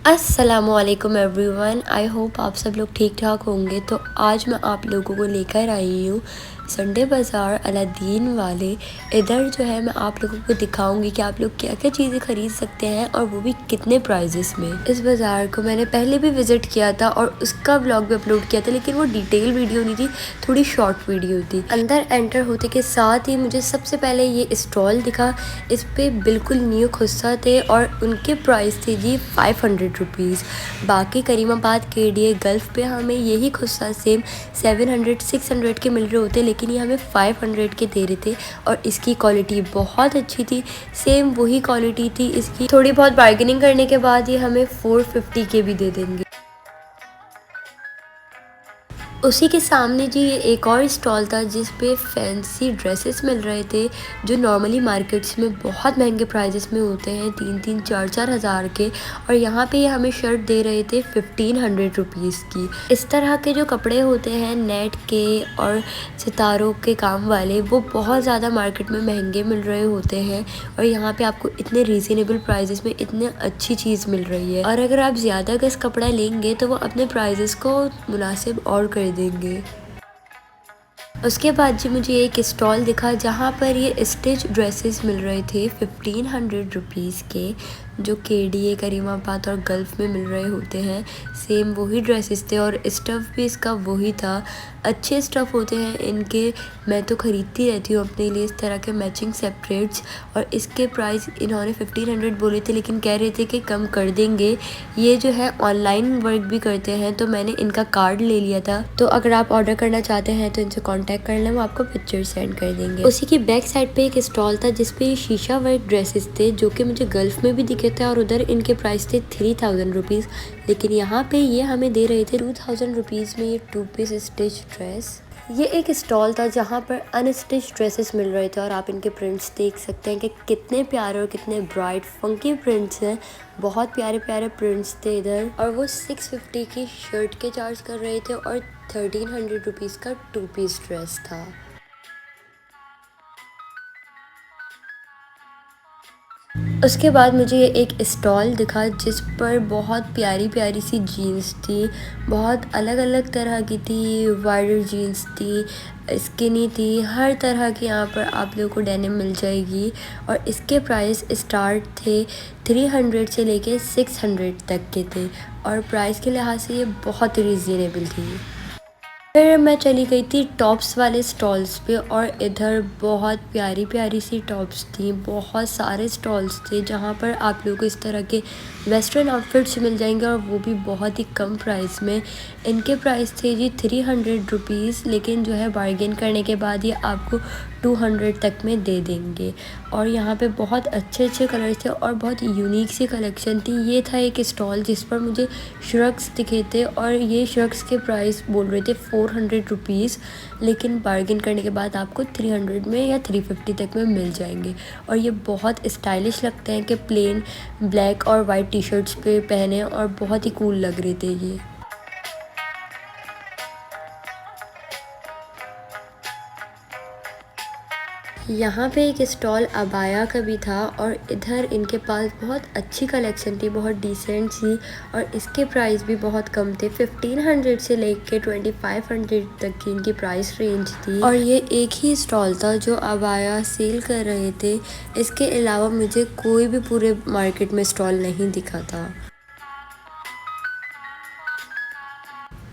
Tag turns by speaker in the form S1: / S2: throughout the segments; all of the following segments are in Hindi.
S1: अस्सलामुअलैकुम एवरीवन, आई होप आप सब लोग ठीक ठाक होंगे। तो आज मैं आप लोगों को लेकर आई हूँ संडे बाज़ार अलादीन वाले। इधर जो है मैं आप लोगों को दिखाऊंगी कि आप लोग क्या क्या चीज़ें ख़रीद सकते हैं और वो भी कितने प्राइजेस में। इस बाज़ार को मैंने पहले भी विज़िट किया था और उसका ब्लॉग भी अपलोड किया था, लेकिन वो डिटेल वीडियो नहीं थी, थोड़ी शॉर्ट वीडियो थी। अंदर एंटर होते के साथ ही मुझे सबसे पहले ये स्टॉल दिखा। इस पर बिल्कुल न्यू खुस्सा थे और उनके प्राइस थे जी 500 रुपीज़। बाकी करीमाबाद KDA गल्फ़ पे हमें यही खुस्सा सेम 700-600 के मिल रहे होते, लेकिन ये हमें 500 के दे रहे थे और इसकी क्वालिटी बहुत अच्छी थी। सेम वही क्वालिटी थी इसकी, थोड़ी बहुत बार्गेनिंग करने के बाद ये हमें 450 के भी दे देंगे। उसी के सामने जी ये एक और स्टॉल था जिस पे फैंसी ड्रेसेस मिल रहे थे, जो नॉर्मली मार्केट्स में बहुत महंगे प्राइजेस में होते हैं, 3-4 हज़ार के। और यहाँ पे ये हमें शर्ट दे रहे थे 1500 रुपीज़ की। इस तरह के जो कपड़े होते हैं नेट के और सितारों के काम वाले, वो बहुत ज़्यादा मार्केट में महंगे मिल रहे होते हैं और यहाँ पे आपको इतने रीज़नेबल प्राइजेस में इतने अच्छी चीज़ मिल रही है। और अगर आप ज़्यादा गज कपड़ा लेंगे तो वो अपने प्राइजेस को मुनासिब और कर देंगे। उसके बाद जी मुझे एक स्टॉल दिखा जहाँ पर ये स्टिच ड्रेसेस मिल रहे थे 1500 रुपीज़ के, जो KDA करीमाबाद और गल्फ़ में मिल रहे होते हैं। सेम वही ड्रेसेस थे और स्टफ़ भी इसका वही था। अच्छे स्टफ़ होते हैं इनके, मैं तो ख़रीदती रहती हूँ अपने लिए इस तरह के मैचिंग सेपरेट्स। और इसके प्राइस इन्होंने 1500 बोले थे, लेकिन कह रहे थे कि कम कर देंगे। ये जो है ऑनलाइन वर्क भी करते हैं, तो मैंने इनका कार्ड ले लिया था। तो अगर आप ऑर्डर करना चाहते हैं तो इनसे कॉन्टैक्ट कर लें, वो आपको पिक्चर सेंड कर देंगे। उसी की बैक साइड पे एक स्टॉल था जिसपे ये शीशा वर्क ड्रेसेस थे, जो कि मुझे गल्फ़ में भी दिखे थे और उधर इनके प्राइस थे 3000 रुपीज़, लेकिन यहाँ पे ये हमें दे रहे थे 2000 रुपीज़ में ये 2 पीस स्टिच ड्रेस। ये एक स्टॉल था जहाँ पर अनस्टिच ड्रेसेस मिल रहे थे और आप इनके प्रिंट्स देख सकते हैं कि कितने प्यारे और कितने ब्राइट फंकी प्रिंट्स हैं। बहुत प्यारे प्यारे प्रिंट्स थे इधर। और वो 650 की शर्ट के चार्ज कर रहे थे और 1300 रुपीज़ का 2 पीस ड्रेस था। उसके बाद मुझे ये एक स्टॉल दिखा जिस पर बहुत प्यारी प्यारी सी जीन्स थी, बहुत अलग अलग तरह की थी। वाइडर जीन्स थी, स्किनी थी, हर तरह की यहाँ पर आप लोगों को डेनिम मिल जाएगी। और इसके प्राइस स्टार्ट थे 300 से लेके 600 तक के थे और प्राइस के लिहाज से ये बहुत रीज़नेबल थी। फिर मैं चली गई थी टॉप्स वाले स्टॉल्स पे और इधर बहुत प्यारी प्यारी सी टॉप्स थी। बहुत सारे स्टॉल्स थे जहाँ पर आप लोगों को इस तरह के वेस्टर्न आउटफिट्स मिल जाएंगे और वो भी बहुत ही कम प्राइस में। इनके प्राइस थे जी 300 रुपीज़, लेकिन जो है बार्गेन करने के बाद ये आपको 200 तक में दे देंगे। और यहाँ पे बहुत अच्छे अच्छे कलर्स थे और बहुत यूनिक सी कलेक्शन थी। ये था एक स्टॉल जिस पर मुझे श्रग्स दिखे थे और ये श्रग्स के प्राइस बोल रहे थे 400 रुपीज़, लेकिन बार्गेन करने के बाद आपको 300 में या 350 तक में मिल जाएंगे। और ये बहुत स्टाइलिश लगते हैं कि प्लेन ब्लैक और वाइट टी-शर्ट्स पे पहने और बहुत ही कूल लग रहे थे ये। यहाँ पे एक स्टॉल अबाया का भी था और इधर इनके पास बहुत अच्छी कलेक्शन थी, बहुत डिसेंट सी। और इसके प्राइस भी बहुत कम थे, 1500 से लेके 2500 तक की इनकी प्राइस रेंज थी। और ये एक ही स्टॉल था जो अबाया सेल कर रहे थे। इसके अलावा मुझे कोई भी पूरे मार्केट में स्टॉल नहीं दिखा था।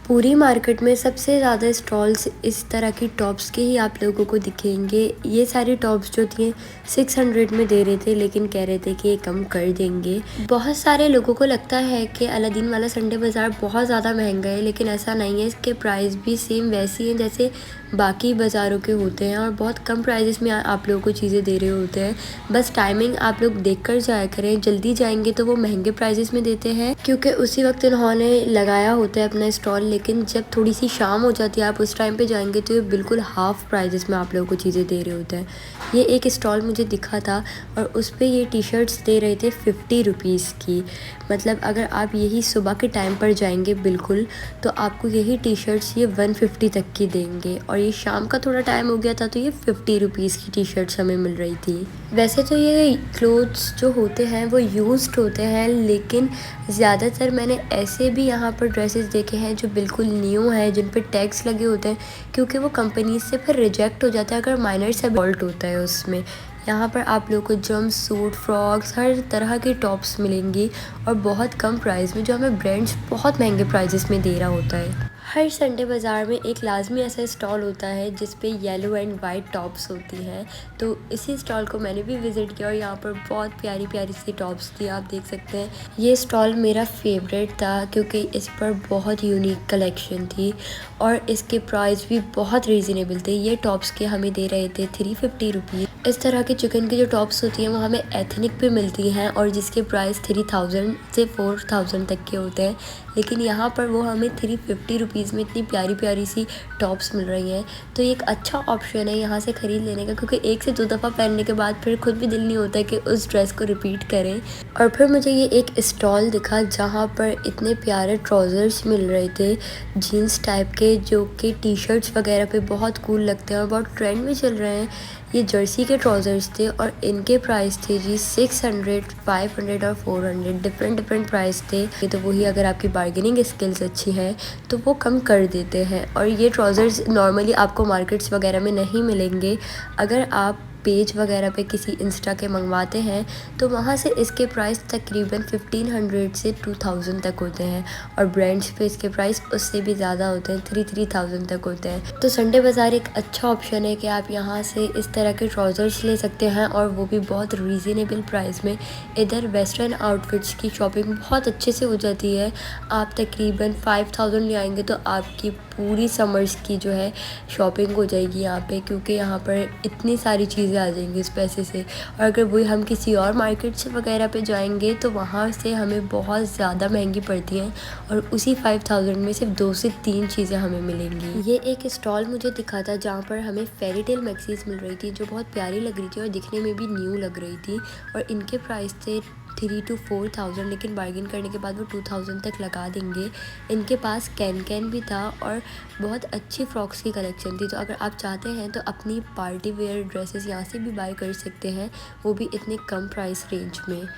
S1: पूरी मार्केट में सबसे ज़्यादा स्टॉल्स इस तरह की टॉप्स के ही आप लोगों को दिखेंगे। ये सारी टॉप्स जो थी 600 में दे रहे थे, लेकिन कह रहे थे कि ये कम कर देंगे। बहुत सारे लोगों को लगता है कि अलादीन वाला संडे बाज़ार बहुत ज़्यादा महंगा है, लेकिन ऐसा नहीं है। इसके प्राइस भी सेम वैसी हैं जैसे बाकी बाज़ारों के होते हैं और बहुत कम प्राइजेस में आप लोगों को चीज़ें दे रहे होते हैं। बस टाइमिंग आप लोग देख कर जाया करें, जल्दी जाएंगे तो वो महंगे प्राइजेस में देते हैं, क्योंकि उसी वक्त इन्होंने लगाया होता है अपना स्टॉल, लेकिन जब थोड़ी सी शाम हो जाती है आप उस टाइम पे जाएंगे तो ये बिल्कुल हाफ़ प्राइजेस में आप लोगों को चीज़ें दे रहे होते हैं। ये एक स्टॉल मुझे दिखा था और उस पे ये टी शर्ट्स दे रहे थे 50 रुपीज़ की। मतलब अगर आप यही सुबह के टाइम पर जाएंगे बिल्कुल तो आपको यही टी शर्ट्स ये 150 तक की देंगे, और ये शाम का थोड़ा टाइम हो गया था तो ये 50 रुपीज़ की टी शर्ट्स हमें मिल रही थी। वैसे तो ये क्लोथ्स जो होते हैं वो यूज्ड होते हैं, लेकिन ज़्यादातर मैंने ऐसे भी यहाँ पर ड्रेसेस देखे हैं जो बिल्कुल न्यू हैं, जिन पे टैग्स लगे होते हैं, क्योंकि वो कंपनी से फिर रिजेक्ट हो जाता है अगर माइनर सा फॉल्ट होता है उसमें। यहाँ पर आप लोगों को जंप सूट, फ्रॉक्स, हर तरह की टॉप्स मिलेंगी और बहुत कम प्राइस में, जो हमें ब्रांड्स बहुत महंगे प्राइजेस में दे रहा होता है। हर संडे बाज़ार में एक लाजमी ऐसा स्टॉल होता है जिस पे येलो एंड वाइट टॉप्स होती हैं, तो इसी स्टॉल को मैंने भी विज़िट किया और यहाँ पर बहुत प्यारी प्यारी सी टॉप्स थी, आप देख सकते हैं। ये स्टॉल मेरा फेवरेट था क्योंकि इस पर बहुत यूनिक कलेक्शन थी और इसके प्राइस भी बहुत रीज़नेबल थे। ये टॉप्स के हमें दे रहे थे 350 रुपीज़। इस तरह के चिकन की जो टॉप्स होती हैं वो हमें एथनिक पे मिलती हैं और जिसके प्राइस 3000 से 4000 तक के होते हैं, लेकिन यहाँ पर वो हमें 350 रुपीज़ में इतनी प्यारी प्यारी सी टॉप्स मिल रही हैं। तो ये एक अच्छा ऑप्शन है यहाँ से ख़रीद लेने का, क्योंकि एक से दो दफ़ा पहनने के बाद फिर खुद भी दिल नहीं होता है कि उस ड्रेस को रिपीट करें। और फिर मुझे ये एक स्टॉल दिखा जहाँ पर इतने प्यारे ट्राउज़र्स मिल रहे थे जीन्स टाइप के, जो कि टी शर्ट्स वगैरह पे बहुत कूल लगते हैं और बहुत ट्रेंड में चल रहे हैं। ये जर्सी के ट्राउज़र्स थे और इनके प्राइस थे जी 600, 500 और 400, डिफरेंट प्राइस थे। ये तो वही अगर आपकी बार्गेनिंग स्किल्स अच्छी हैं तो वो कम कर देते हैं। और ये ट्राउज़र्स नॉर्मली आपको मार्केट्स वगैरह में नहीं मिलेंगे। अगर आप पेज वगैरह पे किसी इंस्टा के मंगवाते हैं तो वहाँ से इसके प्राइस तकरीबन 1500 से 2000 तक होते हैं और ब्रांड्स पे इसके प्राइस उससे भी ज़्यादा होते हैं, 3000 तक होते हैं। तो संडे बाज़ार एक अच्छा ऑप्शन है कि आप यहाँ से इस तरह के ट्राउज़र्स ले सकते हैं और वो भी बहुत रीज़नेबल प्राइस में। इधर वेस्टर्न आउटफिट्स की शॉपिंग बहुत अच्छे से हो जाती है। आप तकरीबन 5000 ले आएंगे तो आपकी पूरी समर्स की जो है शॉपिंग हो जाएगी यहाँ पे, क्योंकि यहाँ पर इतनी सारी चीज़ें आ जाएंगी इस पैसे से। और अगर वही हम किसी और मार्केट्स वगैरह पे जाएंगे तो वहाँ से हमें बहुत ज़्यादा महंगी पड़ती हैं और उसी 5000 में सिर्फ 2 से 3 चीज़ें हमें मिलेंगी। ये एक स्टॉल मुझे दिखा था जहाँ पर हमें फेरी टेल मैक्सीज मिल रही थी जो बहुत प्यारी लग रही थी और दिखने में भी न्यू लग रही थी, और इनके प्राइस थे 3 to 4000, लेकिन बार्गेन करने के बाद वो 2000 तक लगा देंगे। इनके पास कैन भी था और बहुत अच्छी फ्रॉक्स की कलेक्शन थी। तो अगर आप चाहते हैं तो अपनी पार्टी वेयर ड्रेसेस यहाँ से भी बाय कर सकते हैं, वो भी इतने कम प्राइस रेंज में।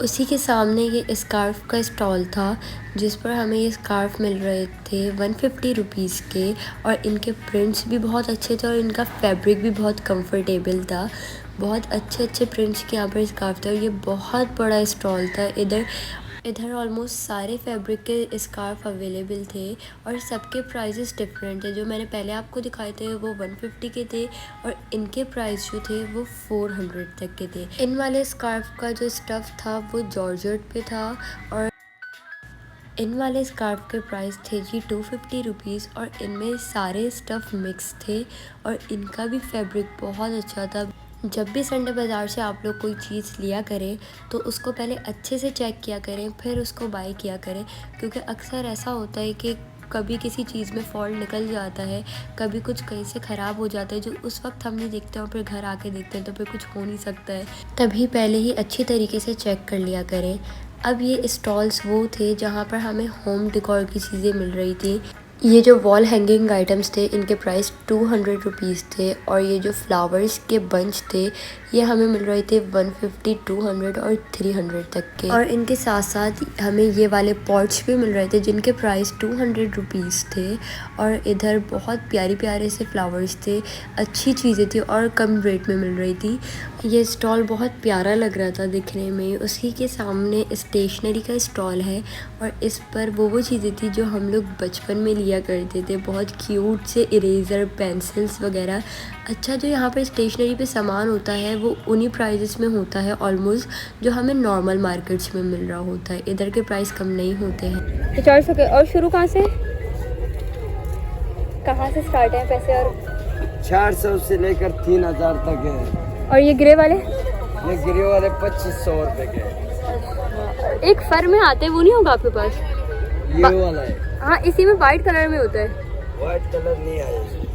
S1: उसी के सामने ये स्कार्फ़ का स्टॉल था जिस पर हमें ये स्कार्फ़ मिल रहे थे 150 रुपीज़ के, और इनके प्रिंट्स भी बहुत अच्छे थे और इनका फैब्रिक भी बहुत कंफर्टेबल था। बहुत अच्छे प्रिंट्स के यहाँ पर स्कार्फ़ थे और ये बहुत बड़ा स्टॉल था। इधर ऑलमोस्ट सारे फैब्रिक के स्कार्फ अवेलेबल थे और सबके प्राइसेस डिफरेंट थे। जो मैंने पहले आपको दिखाए थे वो 150 के थे और इनके प्राइस जो थे वो 400 तक के थे। इन वाले स्कार्फ का जो स्टफ़ था वो जॉर्जेट पे था और इन वाले स्कार्फ के प्राइस थे जी 250 रुपीज़ और इनमें सारे स्टफ़ मिक्स थे और इनका भी फैब्रिक बहुत अच्छा था। जब भी संडे बाज़ार से आप लोग कोई चीज़ लिया करें तो उसको पहले अच्छे से चेक किया करें, फिर उसको बाय किया करें, क्योंकि अक्सर ऐसा होता है कि कभी किसी चीज़ में फॉल्ट निकल जाता है, कभी कुछ कहीं से ख़राब हो जाता है जो उस वक्त हम नहीं देखते और फिर घर आके देखते हैं तो फिर कुछ हो नहीं सकता है। तभी पहले ही अच्छी तरीके से चेक कर लिया करें। अब ये स्टॉल्स वो थे जहाँ पर हमें होम डेकोर की चीज़ें मिल रही थी। ये जो वॉल हैंगिंग आइटम्स थे इनके प्राइस 200 रुपीज़ थे और ये जो फ्लावर्स के बंच थे ये हमें मिल रहे थे 150, 200 और 300 तक के। और इनके साथ साथ हमें ये वाले पॉट्स भी मिल रहे थे जिनके प्राइस 200 रुपीज़ थे और इधर बहुत प्यारे प्यारे से फ्लावर्स थे, अच्छी चीज़ें थी और कम रेट में मिल रही थी। ये स्टॉल बहुत प्यारा लग रहा था दिखने में। उसी के सामने स्टेशनरी का स्टॉल है और इस पर वो चीज़ें थी जो हम लोग बचपन में लिया करते थे, बहुत क्यूट से इरेज़र, पेंसिल्स वगैरह। अच्छा, जो यहाँ पर स्टेशनरी पे सामान होता है वो उन्हीं प्राइजेस में होता है ऑलमोस्ट, जो हमें नॉर्मल मार्केट्स में मिल रहा होता है। इधर के प्राइस कम नहीं होते हैं।
S2: तो 400 के। और शुरू कहाँ से स्टार्ट है पैसे? और
S3: 400 से लेकर 3000 तक है।
S2: और ये ग्रे वाले?
S3: ये ग्रे वाले 2500 रुपए के।
S2: एक फर में आते वो नहीं होगा आपके पास?
S3: ये वाला है
S2: हाँ, इसी में वाइट कलर में होता है।
S3: व्हाइट कलर नहीं आया इसमें।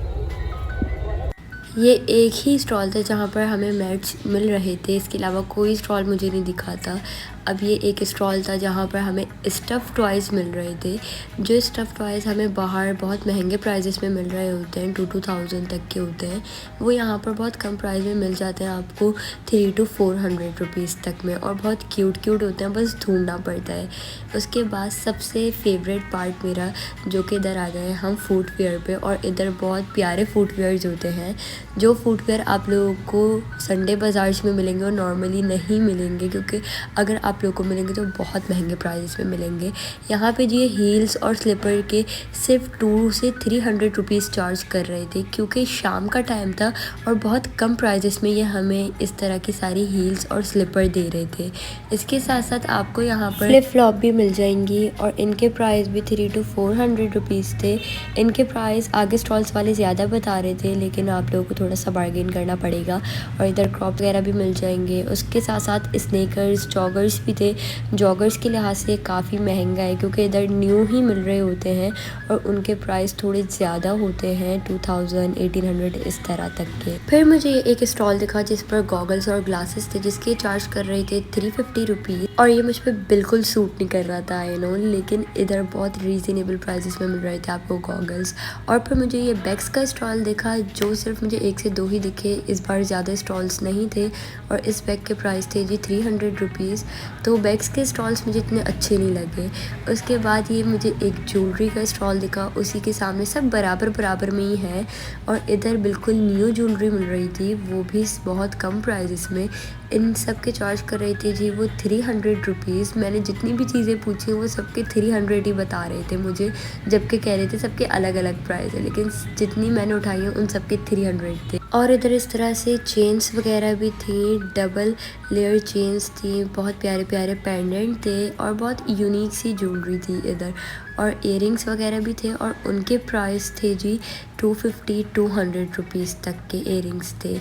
S1: ये एक ही स्टॉल था जहाँ पर हमें मैट्स मिल रहे थे, इसके अलावा कोई स्टॉल मुझे नहीं दिखा था। अब ये एक स्टॉल था जहाँ पर हमें स्टफ़ टॉयज़ मिल रहे थे। जो स्टफ़ टॉयज़ हमें बाहर बहुत महंगे प्राइजेस में मिल रहे होते हैं, 2,000 तक के होते हैं, वो यहाँ पर बहुत कम प्राइस में मिल जाते हैं आपको 300 to 400 रुपीज़ तक में, और बहुत क्यूट होते हैं, बस ढूंढना पड़ता है। उसके बाद सबसे फेवरेट पार्ट मेरा, जो कि इधर आ गए हम फुटवेयर पे, और इधर बहुत प्यारे फुटवेयर्स होते हैं। जो फुटवेयर आप लोगों को संडे बाज़ार्स में मिलेंगे और नॉर्मली नहीं मिलेंगे, क्योंकि अगर आप लोगों को मिलेंगे तो बहुत महंगे प्राइस में मिलेंगे। यहाँ पे ये हील्स और स्लीपर के सिर्फ 200 से 300 रुपीज़ चार्ज कर रहे थे, क्योंकि शाम का टाइम था और बहुत कम प्राइजेस में ये हमें इस तरह की सारी हील्स और स्लीपर दे रहे थे। इसके साथ साथ आपको यहाँ पर फ्लिप फ्लॉप भी मिल जाएंगी, और इनके प्राइस भी 300 to 400 रुपीज़ थे। इनके प्राइस आगे स्टॉल्स वाले ज़्यादा बता रहे थे, लेकिन आप लोगों को थोड़ा सा बार्गेन करना पड़ेगा। और इधर क्रॉप वगैरह भी मिल जाएंगे। उसके साथ साथ स्नेकर्स, जॉगर्स भी थे। जॉगर्स के लिहाज से काफ़ी महंगा है, क्योंकि इधर न्यू ही मिल रहे होते हैं और उनके प्राइस थोड़े ज़्यादा होते हैं, 2000, 1800 इस तरह तक के। फिर मुझे एक स्टॉल दिखा जिस पर गॉगल्स और ग्लासेस थे, जिसके चार्ज कर रहे थे 350 रुपीज़, और ये मुझ पर बिल्कुल सूट नहीं कर रहा था, आई नो, लेकिन इधर बहुत रीज़नेबल प्राइसेस में मिल रहे थे आपको गॉगल्स। और फिर मुझे ये बैग्स का स्टॉल दिखा, जो सिर्फ मुझे 1 से 2 ही दिखे, इस बार ज़्यादा स्टॉल्स नहीं थे, और इस बैग के प्राइस थे जी 300 रुपीज़। तो बैग्स के स्टॉल्स मुझे इतने अच्छे नहीं लगे। उसके बाद ये मुझे एक ज्वेलरी का स्टॉल दिखा, उसी के सामने सब बराबर में ही है, और इधर बिल्कुल न्यू ज्वेलरी मिल रही थी, वो भी बहुत कम प्राइजेस में। इन सब के चार्ज कर रही थी जी वो 300 रुपीज़। मैंने जितनी भी चीज़ें पूछी वो सबके 300 ही बता रहे थे मुझे, जबकि कह रहे थे सबके अलग अलग प्राइस है, लेकिन जितनी मैंने उठाई है उन सबके 300 थे। और इधर इस तरह से चेन्स वगैरह भी थी, डबल लेयर चेन्स थी, बहुत प्यारे प्यारे पेंडेंट थे, और बहुत यूनिक सी ज्वेलरी थी इधर। और इयरिंग्स वगैरह भी थे, और उनके प्राइस थे जी 250 200 रुपीज़ तक के इयरिंग्स थे।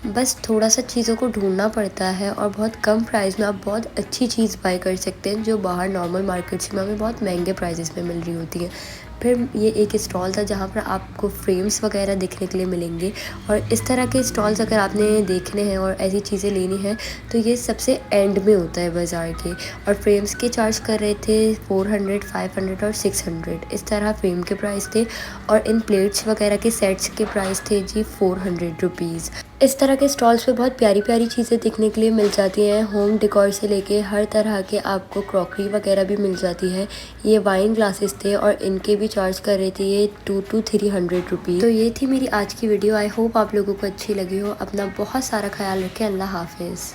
S1: बस थोड़ा सा चीज़ों को ढूंढना पड़ता है, और बहुत कम प्राइस में आप बहुत अच्छी चीज़ बाय कर सकते हैं, जो बाहर नॉर्मल मार्केट्स में हमें बहुत महंगे प्राइसेस में मिल रही होती है। फिर ये एक स्टॉल था जहाँ पर आपको फ्रेम्स वगैरह देखने के लिए मिलेंगे, और इस तरह के स्टॉल्स अगर आपने देखने हैं और ऐसी चीज़ें लेनी है तो ये सबसे एंड में होता है बाज़ार के। और फ्रेम्स के चार्ज कर रहे थे 400, 500 और 600, इस तरह फ्रेम के प्राइस थे। और इन प्लेट्स वगैरह के सेट्स के प्राइस थे जी 400 रुपीज़। इस तरह के स्टॉल्स पे बहुत प्यारी प्यारी चीज़ें देखने के लिए मिल जाती हैं, होम डेकोर से लेके हर तरह के आपको क्रॉकरी वगैरह भी मिल जाती है। ये वाइन ग्लासेस थे, और इनके भी चार्ज कर रहे थे ये 200 to 300 रुपीज़। तो ये थी मेरी आज की वीडियो। आई होप आप लोगों को अच्छी लगी हो। अपना बहुत सारा ख्याल रखें। अल्लाह हाफिज़।